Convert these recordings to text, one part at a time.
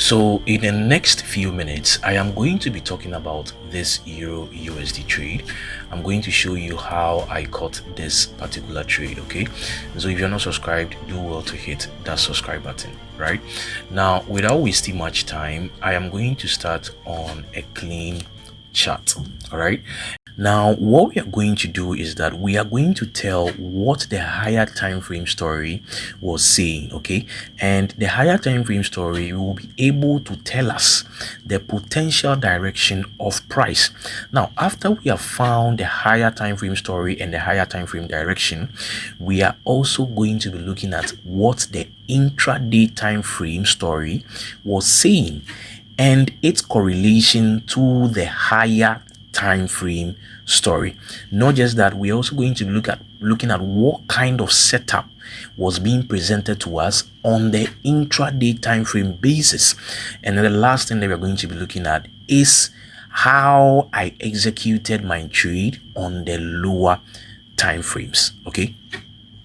So in the next few minutes, I am going to be talking about this Euro USD trade. I'm going to show you how I caught this particular trade. Okay, so if you're not subscribed, do well to hit that subscribe button. Right now, without wasting much time, I am going to start on a clean chart. All right, now what we are going to do is that we are going to tell what the higher time frame story was saying. Okay, and the higher time frame story will be able to tell us the potential direction of price. Now, after we have found the higher time frame story and the higher time frame direction, we are also going to be looking at what the intraday time frame story was saying and its correlation to the higher time frame story. Not just that, we're also going to looking at what kind of setup was being presented to us on the intraday time frame basis. And then the last thing that we're going to be looking at is how I executed my trade on the lower time frames. Okay,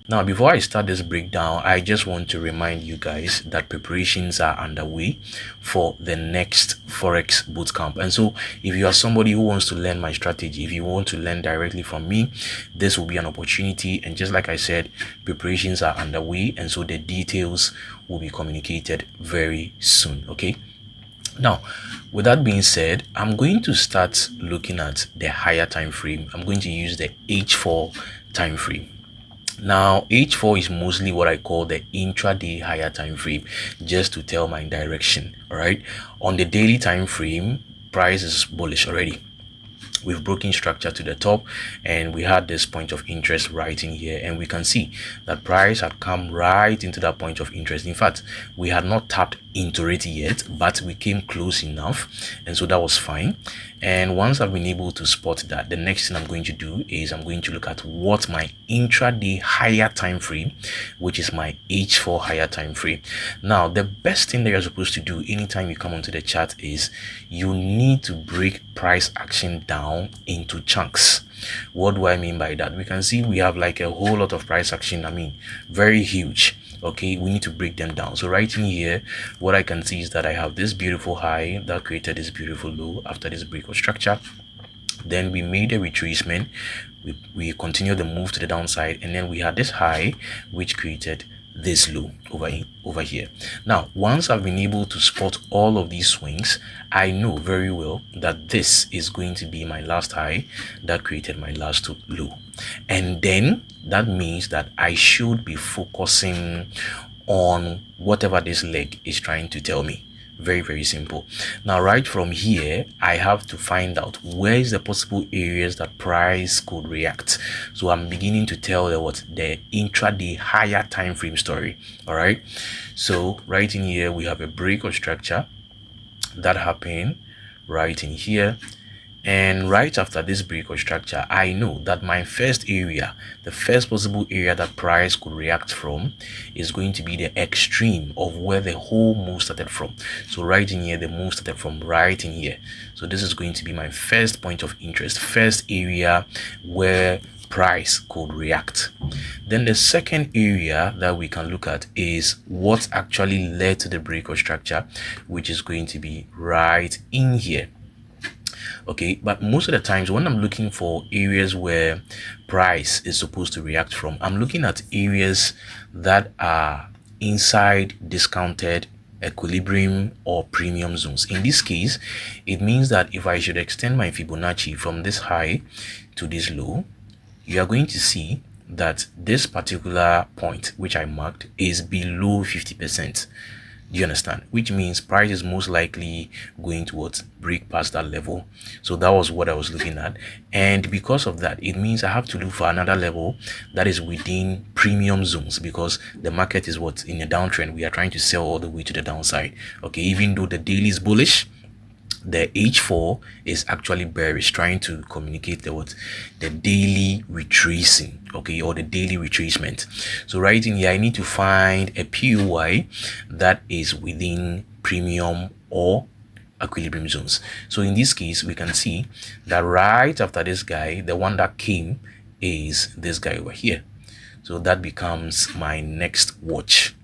now, before I start this breakdown, I just want to remind you guys that preparations are underway for the next Forex bootcamp. And so, if you are somebody who wants to learn my strategy, if you want to learn directly from me, this will be an opportunity. And just like I said, preparations are underway. And so the details will be communicated very soon. Okay. Now, with that being said, I'm going to start looking at the higher time frame. I'm going to use the H4 time frame. Now, H4 is mostly what I call the intraday higher time frame, just to tell my direction. All right, on the daily time frame, price is bullish already. We've broken structure to the top and we had this point of interest right in here, and we can see that price had come right into that point of interest. In fact, we had not tapped into it yet, but we came close enough, and so that was fine. And once I've been able to spot that, the next thing I'm going to do is I'm going to look at what my intraday higher time frame, which is my H4 higher time frame. Now, the best thing that you're supposed to do anytime you come onto the chart is you need to break price action down into chunks. What do I mean by that? We can see we have like a whole lot of price action. I mean, very huge. Okay, we need to break them down. So right in here, what I can see is that I have this beautiful high that created this beautiful low after this break of structure. Then we made a retracement. We continued the move to the downside, and then we had this high which created this low over here. Now, once I've been able to spot all of these swings, I know very well that this is going to be my last high that created my last low, and then that means that I should be focusing on whatever this leg is trying to tell me. Very, very simple. Now, right from here, I have to find out where is the possible areas that price could react. So I'm beginning to tell the intraday higher time frame story. All right, so right in here we have a break of structure that happened right in here. And right after this break of structure, I know that my first area, the first possible area that price could react from, is going to be the extreme of where the whole move started from. So right in here, the move started from right in here. So this is going to be my first point of interest, first area where price could react. Then the second area that we can look at is what actually led to the break of structure, which is going to be right in here. Okay, but most of the times when I'm looking for areas where price is supposed to react from, I'm looking at areas that are inside discounted equilibrium or premium zones. In this case, it means that if I should extend my Fibonacci from this high to this low, you are going to see that this particular point which I marked is below 50%. Do you understand? Which means price is most likely going towards break past that level. So that was what I was looking at, and because of that, it means I have to look for another level that is within premium zones, because the market is in a downtrend. We are trying to sell all the way to the downside. Okay, even though the daily is bullish, the H4 is actually bearish, trying to communicate the daily retracing, okay, or the daily retracement. So right in here, I need to find a POI that is within premium or equilibrium zones. So in this case, we can see that right after this guy, the one that came is this guy over here. So that becomes my next watch.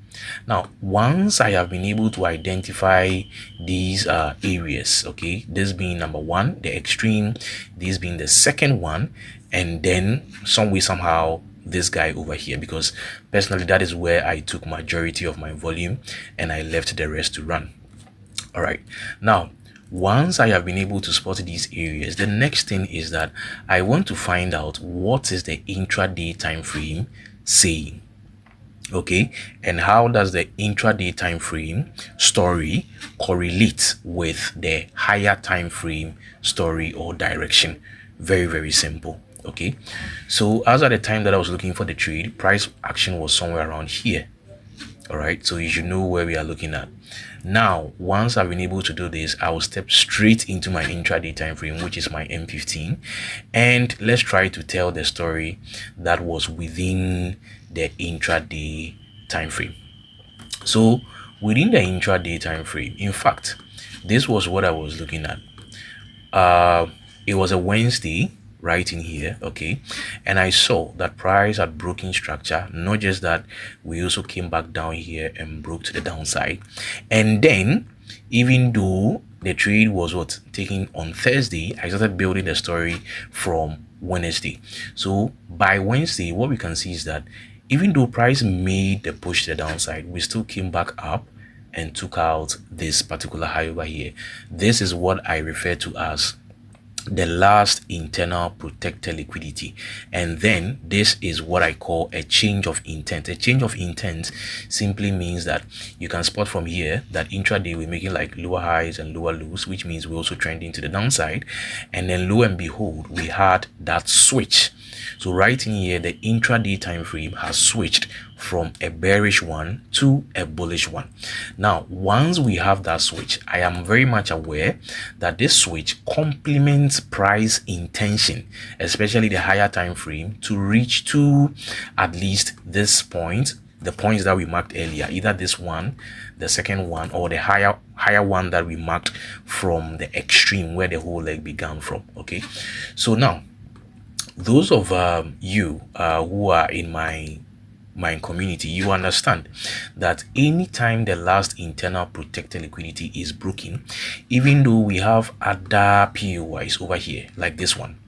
Now, once I have been able to identify these areas, okay, this being number one, the extreme, this being the second one, and then some way somehow this guy over here, because personally that is where I took majority of my volume and I left the rest to run. All right, now once I have been able to spot these areas, the next thing is that I want to find out what is the intraday time frame saying. Okay, and how does the intraday time frame story correlate with the higher time frame story or direction? Very, very simple. Okay, so as at the time that I was looking for the trade, price action was somewhere around here. All right, so you should know where we are looking at. Now, once I've been able to do this, I will step straight into my intraday time frame, which is my M15, and let's try to tell the story that was within the intraday time frame. So within the intraday time frame, in fact, this was what I was looking at. It was a Wednesday right in here, okay, and I saw that price had broken structure. Not just that, we also came back down here and broke to the downside. And then, even though the trade was what taking on Thursday, I started building the story from Wednesday. So by Wednesday, what we can see is that even though price made the push to the downside, we still came back up and took out this particular high over here. This is what I refer to as the last internal protector liquidity, and then this is what I call a change of intent. A change of intent simply means that you can spot from here that intraday we're making like lower highs and lower lows, which means we're also trending to the downside, and then lo and behold, we had that switch. So right in here, the intraday time frame has switched from a bearish one to a bullish one. Now, once we have that switch, I am very much aware that this switch complements price intention, especially the higher time frame, to reach to at least this point, the points that we marked earlier, either this one, the second one, or the higher one that we marked from the extreme where the whole leg began from. Okay, so now those of you who are in my community, you understand that anytime the last internal protector liquidity is broken, even though we have other POIs over here like this one,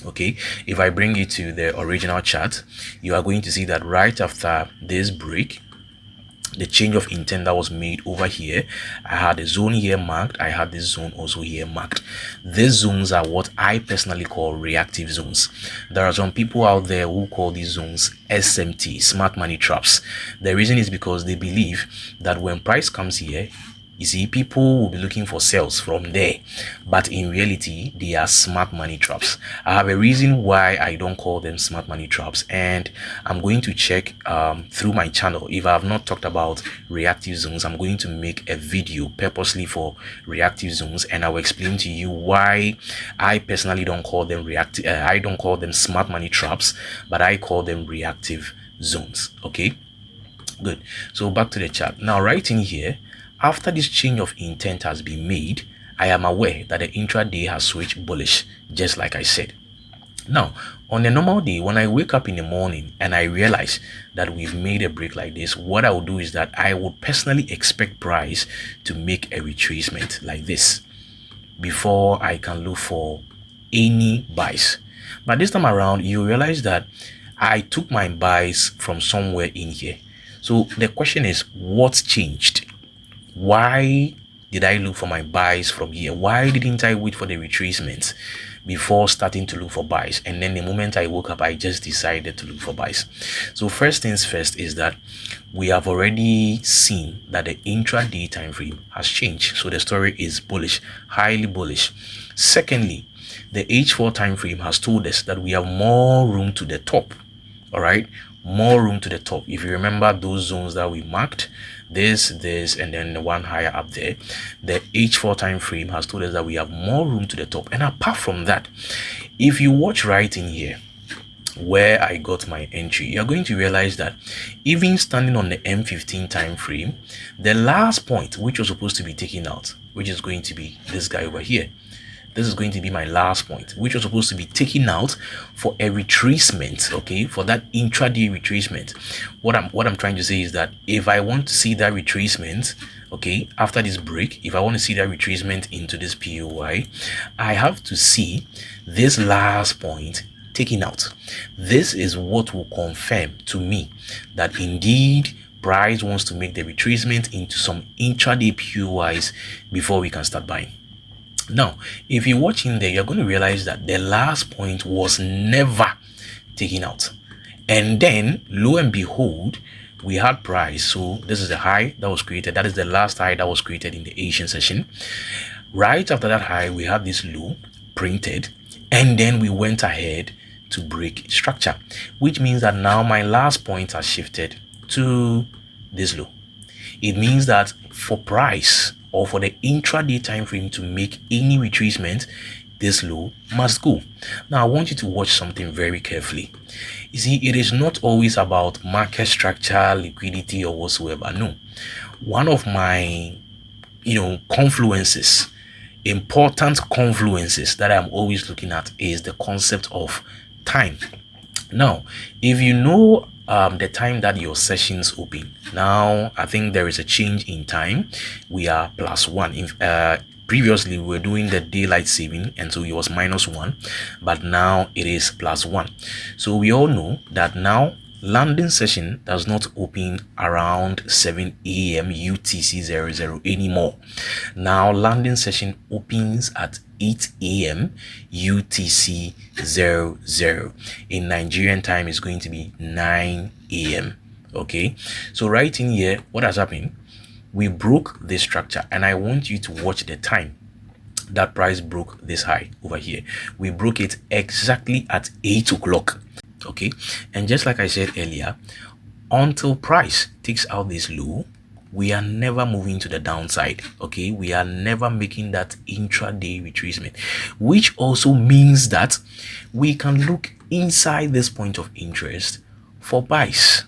okay, if I bring you to the original chart, you are going to see that right after this break, the change of intent that was made over here, I had a zone here marked, I had this zone also here marked. These zones are what I personally call reactive zones. There are some people out there who call these zones SMT, smart money traps. The reason is because they believe that when price comes here, you see, people will be looking for sales from there, but in reality, they are smart money traps. I have a reason why I don't call them smart money traps, and I'm going to check through my channel. If I have not talked about reactive zones, I'm going to make a video purposely for reactive zones, and I will explain to you why I personally don't call them reactive. I don't call them smart money traps, but I call them reactive zones. Okay, good. So back to the chart now. Right in here, after this change of intent has been made, I am aware that the intraday has switched bullish, just like I said. Now, on a normal day, when I wake up in the morning and I realize that we've made a break like this, what I will do is that I would personally expect price to make a retracement like this before I can look for any buys. But this time around, you realize that I took my buys from somewhere in here. So the question is, what's changed? Why did I look for my buys from here? Why didn't I wait for the retracement before starting to look for buys? And then the moment I woke up, I just decided to look for buys. So first things first is that we have already seen that the intraday time frame has changed. So the story is bullish, highly bullish. Secondly, the H4 time frame has told us that we have more room to the top. All right, more room to the top. If you remember those zones that we marked, this, and then the one higher up there, the H4 time frame has told us that we have more room to the top. And apart from that, if you watch right in here where I got my entry, you're going to realize that even standing on the M15 time frame, the last point which was supposed to be taken out, which is going to be this guy over here, this is going to be my last point, which was supposed to be taken out for a retracement, okay, for that intraday retracement. What I'm trying to say is that if I want to see that retracement, okay, after this break, if I want to see that retracement into this POY, I have to see this last point taken out. This is what will confirm to me that indeed price wants to make the retracement into some intraday POYs before we can start buying. Now, if you watch in there, you're going to realize that the last point was never taken out. And then, lo and behold, we had price. So this is the high that was created. That is the last high that was created in the Asian session. Right after that high, we had this low printed. And then we went ahead to break structure, which means that now my last point has shifted to this low. It means that for price or for the intraday time frame to make any retracement, this low must go. Now I want you to watch something very carefully. You see, it is not always about market structure, liquidity, or whatsoever. No, one of my confluences, important confluences that I'm always looking at is the concept of time. Now, if you know the time that your sessions open, now I think there is a change in time. We are +1. Previously we were doing the daylight saving, and so it was -1, but now it is +1. So we all know that now London session does not open around 7 a.m. UTC 00 anymore. Now London session opens at 8 a.m. UTC 00. In Nigerian time is going to be 9 a.m. Okay, so right in here, what has happened? We broke this structure, and I want you to watch the time that price broke this high over here. We broke it exactly at 8 o'clock. Okay, and just like I said earlier, until price takes out this low, we are never moving to the downside. Okay, we are never making that intraday retracement, which also means that we can look inside this point of interest for buys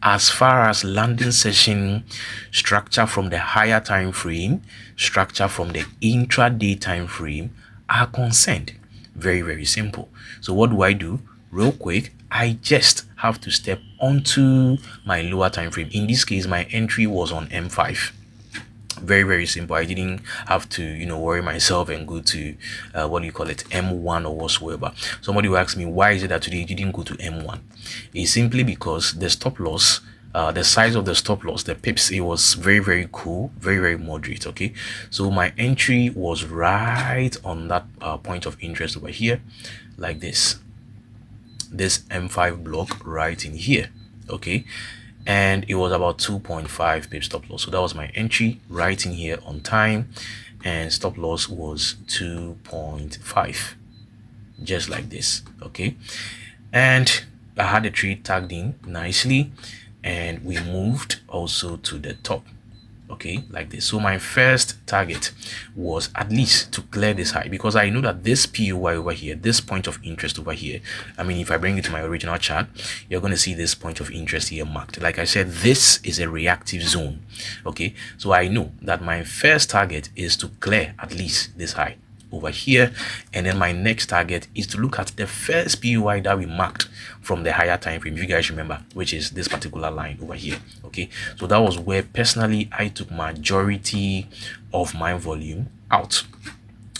as far as London session structure from the higher time frame, structure from the intraday time frame are concerned. Very, very simple. So what do? Real quick, I just have to step onto my lower time frame. In this case, my entry was on M5. Very, very simple. I didn't have to worry myself and go to M1 or whatsoever. Somebody will ask me, why is it that today you didn't go to M1? It's simply because the stop loss, the size of the stop loss, the pips, it was very, very cool, very, very moderate. Okay, so my entry was right on that point of interest over here, like this M5 block right in here. Okay, and it was about 2.5 pip stop loss. So that was my entry right in here on time, and stop loss was 2.5, just like this. Okay, and I had the trade tagged in nicely, and we moved also to the top. Okay, like this. So my first target was at least to clear this high, because I know that this POY over here, this point of interest over here, I mean, if I bring it to my original chart, you're going to see this point of interest here marked. Like I said, this is a reactive zone. Okay, so I know that my first target is to clear at least this high over here, and then my next target is to look at the first POY that we marked from the higher time frame, if you guys remember, which is this particular line over here. Okay, so that was where personally I took majority of my volume out.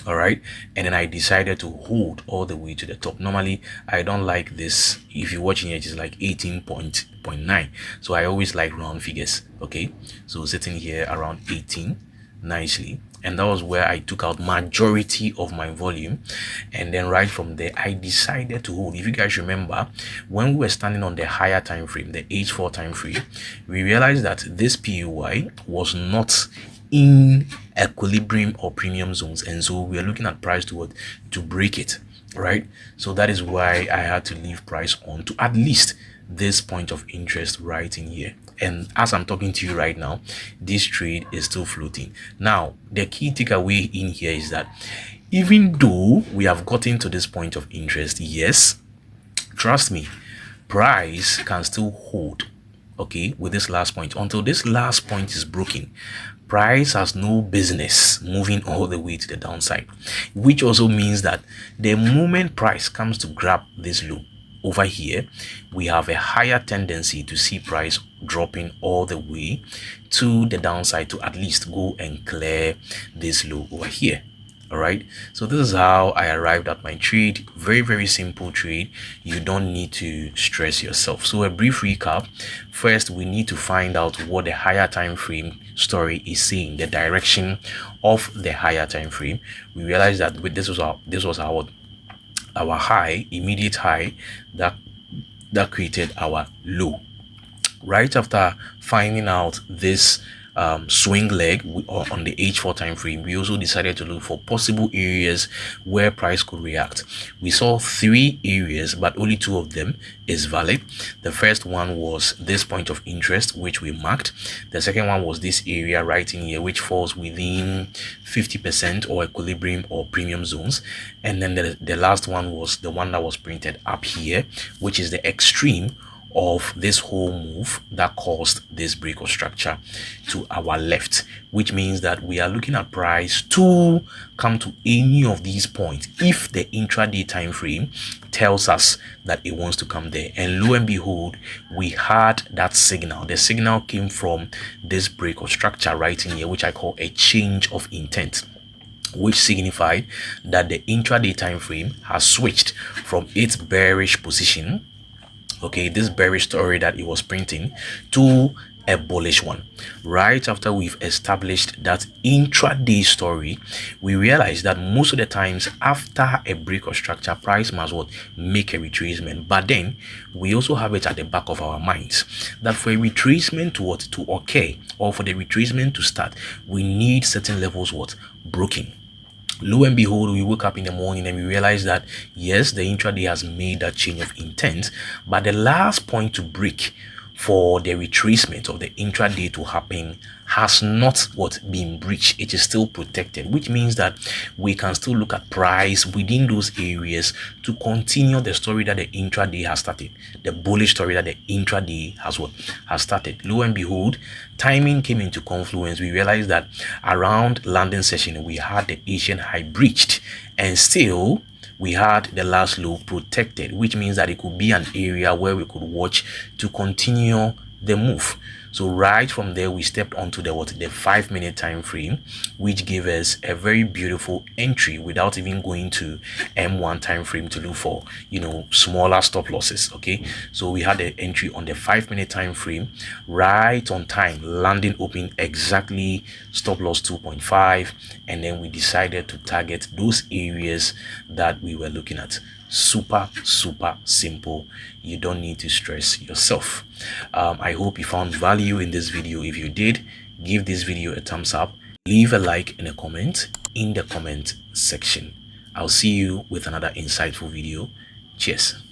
All right, and then I decided to hold all the way to the top. Normally I don't like this. If you're watching it, it's like 18.9, so I always like round figures. Okay, so sitting here around 18 nicely, and that was where I took out majority of my volume, and then right from there I decided to hold. If you guys remember, when we were standing on the higher time frame, the H4 time frame, we realized that this POY was not in equilibrium or premium zones, and so we are looking at price to break it, right? So that is why I had to leave price on to at least this point of interest right in here. And as I'm talking to you right now, this trade is still floating. Now the key takeaway in here is that even though we have gotten to this point of interest, yes, trust me, price can still hold, okay, with this last point. Until this last point is broken, price has no business moving all the way to the downside, which also means that the moment price comes to grab this low over here, we have a higher tendency to see price dropping all the way to the downside to at least go and clear this low over here. All right, so this is how I arrived at my trade. Very simple trade. You don't need to stress yourself. So a brief recap. First, we need to find out what the higher time frame story is saying, the direction of the higher time frame. We realized that this was our high, immediate high, that created our low. Right after finding out this swing leg on the H4 time frame, we also decided to look for possible areas where price could react. We saw 3 areas, but only 2 of them is valid. The first one was this point of interest, which we marked. The second one was this area right in here, which falls within 50% or equilibrium or premium zones. And then the last one was the one that was printed up here, which is the extreme of this whole move that caused this break of structure to our left, which means that we are looking at price to come to any of these points if the intraday time frame tells us that it wants to come there. And lo and behold, we had that signal. The signal came from this break of structure right in here, which I call a change of intent, which signified that the intraday time frame has switched from its bearish position, okay, this bearish story that it was printing, to a bullish one. Right after we've established that intraday story, we realize that most of the times after a break of structure, price must make a retracement. But then we also have it at the back of our minds that for a retracement to occur, or for the retracement to start, we need certain levels broken. Lo and behold, we woke up in the morning and we realized that yes, the intraday has made that change of intent, but the last point to break for the retracement of the intraday to happen has not been breached. It is still protected, which means that we can still look at price within those areas to continue the story that the intraday has started, the bullish story that the intraday has started. Lo and behold, timing came into confluence. We realized that around landing session we had the Asian high breached, and still we had the last low protected, which means that it could be an area where we could watch to continue the move. So right from there, we stepped onto the 5-minute time frame, which gave us a very beautiful entry without even going to M1 time frame to look for smaller stop losses. Okay, so we had the entry on the 5-minute time frame, right on time, landing open exactly stop loss 2.5, and then we decided to target those areas that we were looking at. Super simple. You don't need to stress yourself. I hope you found value in this video. If you did, give this video a thumbs up, leave a like and a comment in the comment section. I'll see you with another insightful video. Cheers.